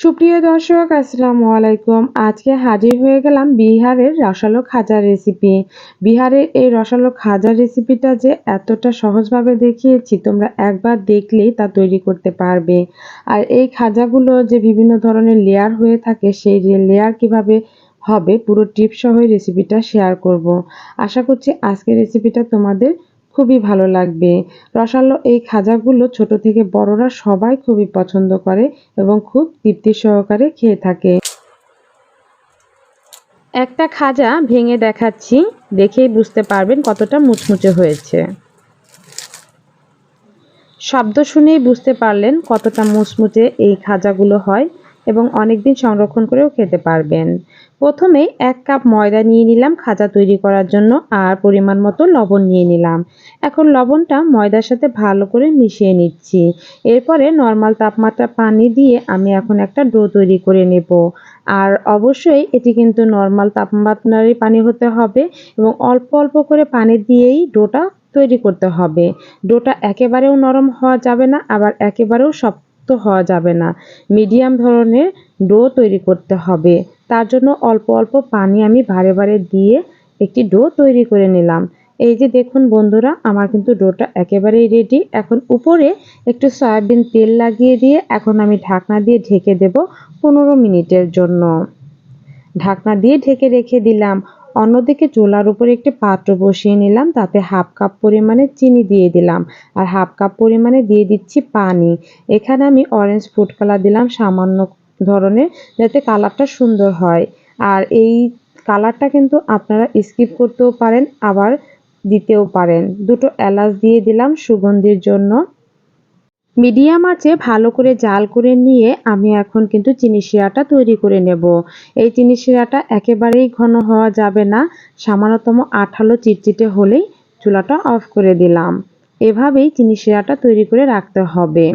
সুপ্রিয় দর্শক, আসসালামু আলাইকুম। আজকে হাজির হয়ে গেলাম বিহারের রসালো খাজার রেসিপি। বিহারের এই রসালো খাজার রেসিপিটা যে এতটা সহজভাবে দেখিয়েছি, তোমরা একবার দেখলেই তা তৈরি করতে পারবে। আর এই খাজাগুলো যে বিভিন্ন ধরনের লেয়ার হয়ে থাকে, সেই লেয়ার কিভাবে হবে পুরো টিপস সহ এই রেসিপিটা শেয়ার করব। আশা করছি আজকের রেসিপিটা তোমাদের খুবই ভালো লাগবে। রসালো এই খাজাগুলো ছোট থেকে বড়রা সবাই খুবই পছন্দ করে এবং খুব তৃপ্তি সহকারে খেয়ে থাকে। একটা খাজা ভেঙে দেখাচ্ছি, দেখেই বুঝতে পারবেন কতটা মুচমুচে হয়েছে। শব্দ শুনেই বুঝতে পারলেন কতটা মুচমুচে এই খাজাগুলো হয় এবং অনেকদিন সংরক্ষণ করেও খেতে পারবেন। প্রথমে 1 কাপ ময়দা নিয়ে নিলাম খাজা তৈরি করার জন্য, আর পরিমাণ মতো লবণ নিয়ে নিলাম। এখন লবণটা ময়দার সাথে ভালো করে মিশিয়ে নিচ্ছি। এরপরে নর্মাল তাপমাত্রা পানি দিয়ে আমি এখন একটা ডো তৈরি করে নেব। আর অবশ্যই এটি কিন্তু নর্মাল তাপমাত্রারই পানি হতে হবে এবং অল্প অল্প করে পানি দিয়েই ডোটা তৈরি করতে হবে। ডোটা একেবারেও নরম হওয়া যাবে না, আবার একেবারেও শক্ত হওয়া যাবে না। মিডিয়াম ধরনের ডো তৈরি করতে হবে। তার জন্য অল্প অল্প পানি আমি বারে বারে দিয়ে একটি ডো তৈরি করে নিলাম। এই যে দেখুন বন্ধুরা, আমার কিন্তু ডোটা একেবারেই রেডি। এখন উপরে একটু সয়াবিন তেল লাগিয়ে দিয়ে এখন আমি ঢাকনা দিয়ে ঢেকে দেব 15 মিনিটের জন্য। ঢাকনা দিয়ে ঢেকে রেখে দিলাম। অন্যদিকে চুলার উপরে একটি পাত্র বসিয়ে নিলাম, তাতে 1/2 কাপ পরিমাণে চিনি দিয়ে দিলাম আর 1/2 কাপ পরিমাণে দিয়ে দিচ্ছি পানি। এখানে আমি অরেঞ্জ ফুড কালার দিলাম সামান্য ধরনের, যাতে কালারটা সুন্দর হয়। আর এই কালারটা কিন্তু আপনারা স্কিপ করতেও পারেন, আবার দিতেও পারেন। দুটো এলাচ দিয়ে দিলাম সুগন্ধির জন্য। মিডিয়াম আঁচে ভালো করে জাল করে নিয়ে আমি এখন কিন্তু চিনি শিরাটা তৈরি করে নেব। এই চিনি শিরাটা একেবারেই ঘন হওয়া যাবে না, সামান্যতম আঠালো চিটচিটে হলেই চুলাটা অফ করে দিলাম। এভাবেই চিনি শিরাটা তৈরি করে রাখতে হবে।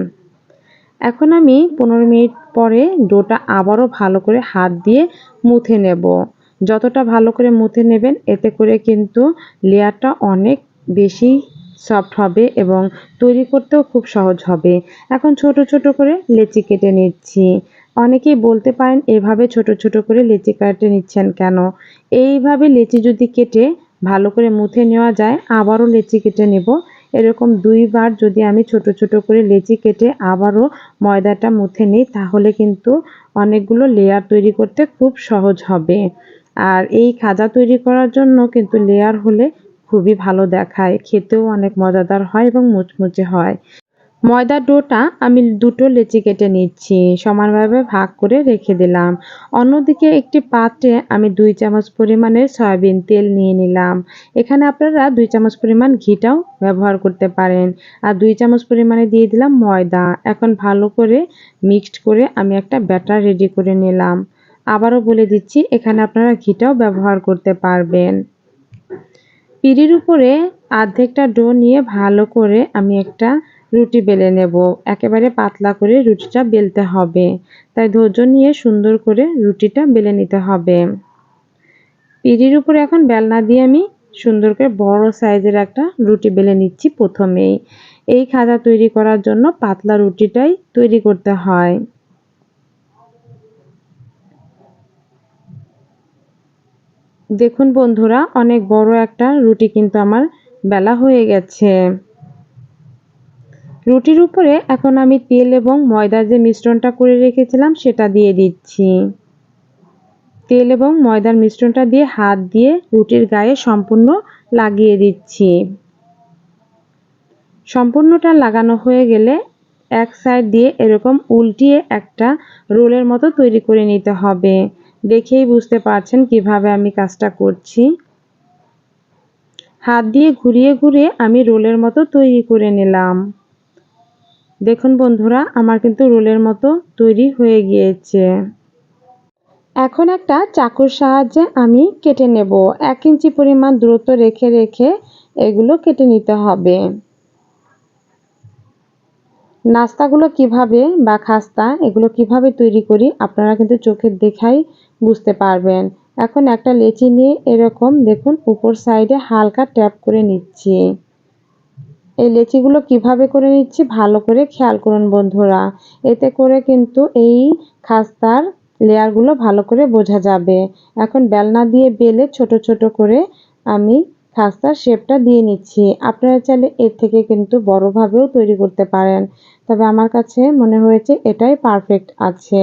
এখন আমি 15 মিনিট পরে ডোটা আবারও ভালো করে হাত দিয়ে মুথে নেব। যতটা ভালো করে মুথে নেবেন, এতে করে কিন্তু লেয়ারটা অনেক বেশি সফট হবে এবং তৈরি করতেও খুব সহজ হবে। এখন ছোট ছোট করে লেচি কেটে নিচ্ছি। অনেকেই বলতে পারেন, এভাবে ছোট ছোট করে লেচি কেটে নিচ্ছেন কেন? এইভাবে লেচি যদি কেটে ভালো করে মুথে নেওয়া যায়, আবারও লেচি কেটে নেব। এরকম 2 বার যদি আমি ছোট ছোট করে লেচি কেটে আবারও ময়দাটা মুথে নিই, তাহলে কিন্তু অনেকগুলো লেয়ার তৈরি করতে খুব সহজ হবে। আর এই খাজা তৈরি করার জন্য কিন্তু লেয়ার হলে খুবই ভালো দেখায়, খেতেও অনেক মজাদার হয় এবং মুচমুচে হয়। ময়দার ডোটা আমি 2টো লেচি কেটে নিচ্ছি, সমানভাবে ভাগ করে রেখে দিলাম। অন্যদিকে একটি পাত্রে আমি 2 চামচ পরিমাণের সয়াবিন তেল নিয়ে নিলাম। এখানে আপনারা 2 চামচ পরিমাণ ঘিটাও ব্যবহার করতে পারেন। আর 2 চামচ পরিমাণে দিয়ে দিলাম ময়দা। এখন ভালো করে মিক্সড করে আমি একটা ব্যাটার রেডি করে নিলাম। আবারও বলে দিচ্ছি, এখানে আপনারা ঘিটাও ব্যবহার করতে পারবেন। পিঁড়ির উপরে অর্ধেকটা ডো নিয়ে ভালো করে আমি একটা রুটি বেলে নেব। একেবারে পাতলা করে রুটিটা বেলতে হবে, তাই ধৈর্য নিয়ে সুন্দর করে রুটিটা বেলে নিতে হবে। পিঁড়ির উপরে এখন বেলনা দিয়ে আমি সুন্দর করে বড় সাইজের একটা রুটি বেলে নিচ্ছি প্রথমেই। এই খাজা তৈরি করার জন্য পাতলা রুটিটাই তৈরি করতে হয়। দেখুন বন্ধুরা, অনেক বড় একটা রুটি কিন্তু আমার বেলা হয়ে গেছে। রুটির উপরে এখন আমি তেল এবং ময়দার যে মিশ্রণটা করে রেখেছিলাম সেটা দিয়ে দিচ্ছি। তেল এবং ময়দার মিশ্রণটা দিয়ে হাত দিয়ে রুটির গায়ে সম্পূর্ণ লাগিয়ে দিচ্ছি। সম্পূর্ণটা লাগানো হয়ে গেলে এক সাইড দিয়ে এরকম উল্টিয়ে একটা রোলের মতো তৈরি করে নিতে হবে। দেখেই বুঝতে পারছেন কিভাবে আমি কাজটা করছি। হাত দিয়ে ঘুরিয়ে ঘুরিয়ে আমি রোলের মতো তৈরি করে নিলাম। দেখুন বন্ধুরা, আমার কিন্তু রোলের মতো তৈরি হয়ে গিয়েছে। এখন একটা চাকুর সাহায্যে আমি কেটে নেব। 1 ইঞ্চি পরিমাণ দূরত্ব রেখে রেখে এগুলো কেটে নিতে হবে। নাস্তাগুলো কিভাবে বা খাস্তা এগুলো কিভাবে তৈরি করি আপনারা কিন্তু চোখের দেখাই বুঝতে পারবেন। এখন একটা লেচি নিয়ে এরকম দেখুন উপর সাইডে হালকা ট্যাপ করে নিচ্ছি। এই লেচিগুলো কিভাবে করে নিচ্ছি ভালো করে খেয়াল করুন বন্ধুরা। এতে করে কিন্তু এই খাস্তার লেয়ারগুলো ভালো করে বোঝা যাবে। এখন বেলনা দিয়ে বেলে ছোট ছোট করে আমি খাস্তার শেপটা দিয়ে নিচ্ছি। আপনারা চাইলে এর থেকে কিন্তু বড়ভাবেও তৈরি করতে পারেন, তবে আমার কাছে মনে হয়েছে এটাই পারফেক্ট আছে।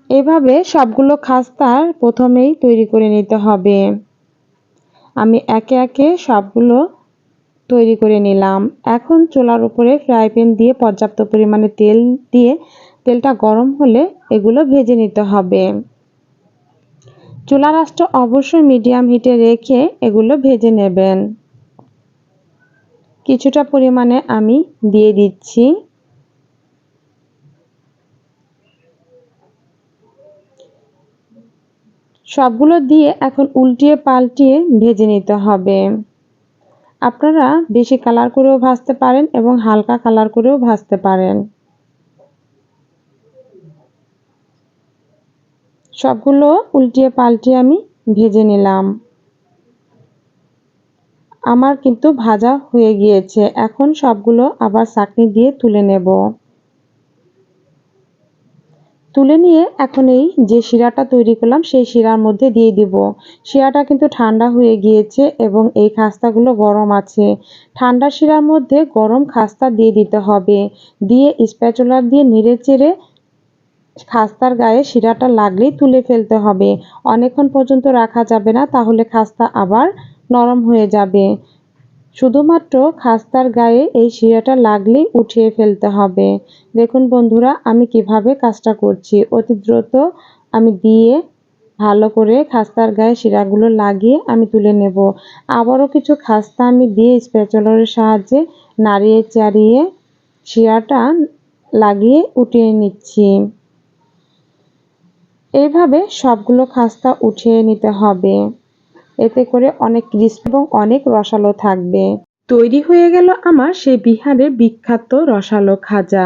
এভাবে সবগুলো খাস্তার প্রথমেই তৈরি করে নিতে হবে। আমি একে একে সবগুলো তৈরি করে নিলাম। এখন চুলার উপরে ফ্রাই প্যান দিয়ে পর্যাপ্ত পরিমাণে তেল দিয়ে তেলটা গরম হলে এগুলো ভেজে নিতে হবে। চুলার আঁচটা অবশ্যই মিডিয়াম হিটে রেখে এগুলো ভেজে নেবেন। কিছুটা পরিমাণে আমি দিয়ে দিচ্ছি। সবগুলো দিয়ে এখন উল্টিয়ে পাল্টিয়ে ভেজে নিতে হবে। আপনারা বেশি কালার করেও ভাজতে পারেন এবং হালকা কালার করেও ভাজতে পারেন। সবগুলো উল্টিয়ে পাল্টিয়ে আমি ভেজে নিলাম। আমার কিন্তু ভাজা হয়ে গিয়েছে। এখন সবগুলো আবার ছাঁকনি দিয়ে তুলে নেব। তুলে নিয়ে এখন এই যে শিরাটা তৈরি করলাম সেই শিরার মধ্যে দিয়ে দিব। শিরাটা কিন্তু ঠান্ডা হয়ে গিয়েছে এবং এই খাস্তাগুলো গরম আছে। ঠান্ডা শিরার মধ্যে গরম খাস্তা দিয়ে দিতে হবে। দিয়ে স্প্যাচুলা দিয়ে নেড়েচেড়ে খাস্তার গায়ে শিরাটা লাগলেই তুলে ফেলতে হবে। অনেকক্ষণ পর্যন্ত রাখা যাবে না, তাহলে খাস্তা আবার নরম হয়ে যাবে। শুধুমাত্র খাস্তার গায়ে এই শিরাটা লাগলেই উঠিয়ে ফেলতে হবে। দেখুন বন্ধুরা আমি কিভাবে কাজটা করছি। অতি দ্রুত আমি দিয়ে ভালো করে খাস্তার গায়ে শিরাগুলো লাগিয়ে আমি তুলে নেব। আবারও কিছু খাস্তা আমি দিয়ে স্প্যাচুলার সাহায্যে নাড়িয়ে চাড়িয়ে শিরাটা লাগিয়ে উঠিয়ে নিচ্ছি। এইভাবে সবগুলো খাস্তা উঠিয়ে নিতে হবে। এতে করে অনেক ক্রিস্পি এবং অনেক রসালো থাকবে। তৈরি হয়ে গেল আমার সেই বিহারের বিখ্যাত রসালো খাজা।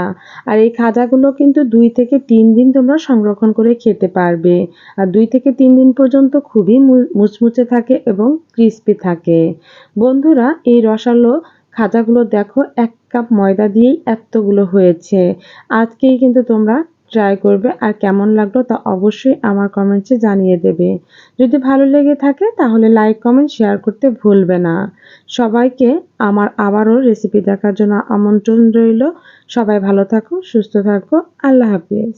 আর এই খাজাগুলো কিন্তু 2 থেকে 3 দিন তোমরা সংরক্ষণ করে খেতে পারবে। আর 2 থেকে 3 দিন পর্যন্ত খুবই মুচমুচে থাকে এবং ক্রিস্পি থাকে। বন্ধুরা এই রসালো খাজাগুলো দেখো 1 কাপ ময়দা দিয়েই এতগুলো হয়েছে। আজকেই কিন্তু তোমরা ট্রাই করবে আর কেমন লাগলো তা অবশ্যই আমার কমেন্টসে জানিয়ে দেবে। যদি ভালো লেগে থাকে তাহলে লাইক কমেন্ট শেয়ার করতে ভুলবে না। সবাইকে আমার আবারও রেসিপি দেখার জন্য আমন্ত্রণ রইল। সবাই ভালো থাকো, সুস্থ থাকো। আল্লাহ হাফেজ।